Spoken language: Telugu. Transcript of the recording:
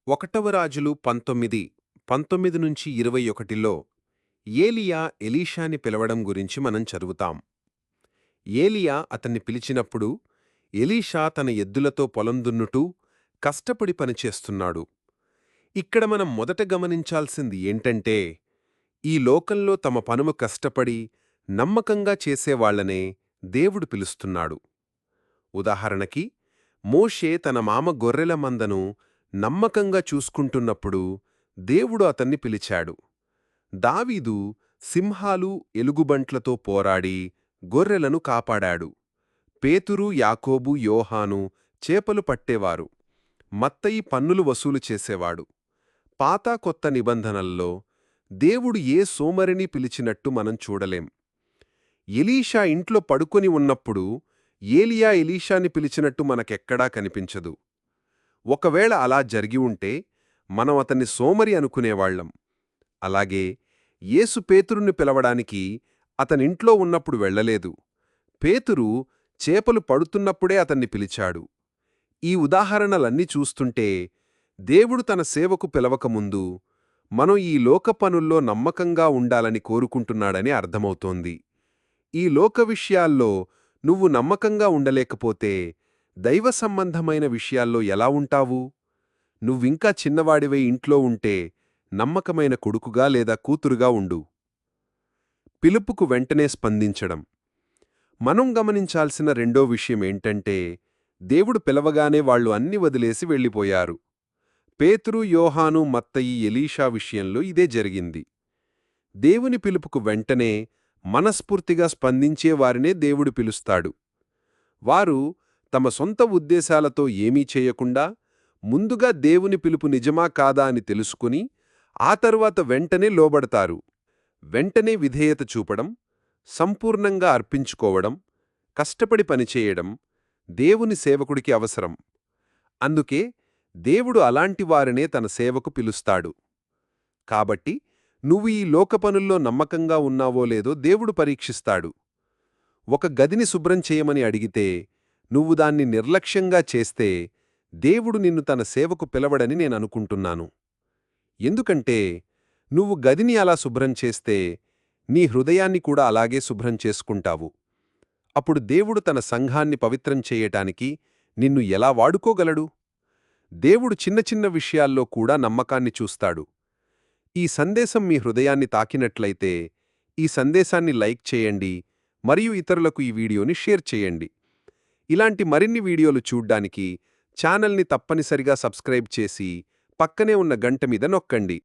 ఒకటవ రాజులు 19:19-21లో ఏలియా ఎలీషాని పిలవడం గురించి మనం చదువుతాం. ఏలియా అతన్ని పిలిచినప్పుడు ఎలీషా తన ఎద్దులతో పొలం దున్నుటూ కష్టపడి పనిచేస్తున్నాడు. ఇక్కడ మనం మొదట గమనించాల్సింది ఏంటంటే, ఈ లోకంలో తమ పనుము కష్టపడి నమ్మకంగా చేసేవాళ్లనే దేవుడు పిలుస్తున్నాడు. ఉదాహరణకి, మోషే తన మామ గొర్రెల మందను నమ్మకంగా చూసుకుంటున్నప్పుడు దేవుడు అతన్ని పిలిచాడు. దావీదు సింహాలు ఎలుగుబంట్లతో పోరాడి గొర్రెలను కాపాడాడు. పేతురు, యాకోబు, యోహాను చేపలు పట్టేవారు. మత్తయి పన్నులు వసూలు చేసేవాడు. పాత కొత్త నిబంధనల్లో దేవుడు ఏ సోమరిని పిలిచినట్టు మనం చూడలేం. ఎలీషా ఇంట్లో పడుకొని ఉన్నప్పుడు ఏలియా ఎలీషాని పిలిచినట్టు మనకెక్కడా కనిపించదు. ఒకవేళ అలా జరిగి ఉంటే మనం అతన్ని సోమరి అనుకునేవాళ్లం. అలాగే యేసు పేతురుని పిలవడానికి అతనింట్లో ఉన్నప్పుడు వెళ్లలేదు. పేతురు చేపలు పడుతున్నప్పుడే అతన్ని పిలిచాడు. ఈ ఉదాహరణలన్నీ చూస్తుంటే దేవుడు తన సేవకు పిలవకముందు మనం ఈ లోక పనుల్లో నమ్మకంగా ఉండాలని కోరుకుంటున్నాడని అర్థమవుతోంది. ఈ లోక విషయాల్లో నువ్వు నమ్మకంగా ఉండలేకపోతే దైవ సంబంధమైన విషయాల్లో ఎలా ఉంటావు? నువ్వింకా చిన్నవాడివై ఇంట్లో ఉంటే నమ్మకమైన కొడుకుగా లేదా కూతురుగా ఉండు. పిలుపుకు వెంటనే స్పందించడం. మనం గమనించాల్సిన రెండో విషయమేంటంటే, దేవుడు పిలవగానే వాళ్లు అన్ని వదిలేసి వెళ్ళిపోయారు. పేతురు, యోహాను, మత్తయి, ఎలీషా విషయంలో ఇదే జరిగింది. దేవుని పిలుపుకు వెంటనే మనస్ఫూర్తిగా స్పందించేవారినే దేవుడు పిలుస్తాడు. వారు తమ సొంత ఉద్దేశాలతో ఏమీ చేయకుండా ముందుగా దేవుని పిలుపు నిజమా కాదా అని తెలుసుకుని ఆ తరువాత వెంటనే లోబడతారు. వెంటనే విధేయత చూపడం, సంపూర్ణంగా అర్పించుకోవడం, కష్టపడి పనిచేయడం దేవుని సేవకుడికి అవసరం. అందుకే దేవుడు అలాంటి వారినే తన సేవకు పిలుస్తాడు. కాబట్టి నువ్వు ఈ లోకపనుల్లో నమ్మకంగా ఉన్నావో లేదో దేవుడు పరీక్షిస్తాడు. ఒక గదిని శుభ్రం చేయమని అడిగితే నువ్వు దాన్ని నిర్లక్ష్యంగా చేస్తే దేవుడు నిన్ను తన సేవకు పిలవడని నేననుకుంటున్నాను. ఎందుకంటే నువ్వు గదిని అలా శుభ్రం చేస్తే నీ హృదయాన్ని కూడా అలాగే శుభ్రం చేసుకుంటావు. అప్పుడు దేవుడు తన సంఘాన్ని పవిత్రం చేయటానికి నిన్ను ఎలా వాడుకోగలడు? దేవుడు చిన్న చిన్న విషయాల్లో కూడా నమ్మకాన్ని చూస్తాడు. ఈ సందేశం మీ హృదయాన్ని తాకినట్లయితే ఈ సందేశాన్ని లైక్ చేయండి మరియు ఇతరులకు ఈ వీడియోని షేర్ చేయండి. ఇలాంటి మరిన్ని వీడియోలు చూడ్డానికి ఛానల్ని తప్పనిసరిగా సబ్స్క్రైబ్ చేసి పక్కనే ఉన్న గంట మీద నొక్కండి.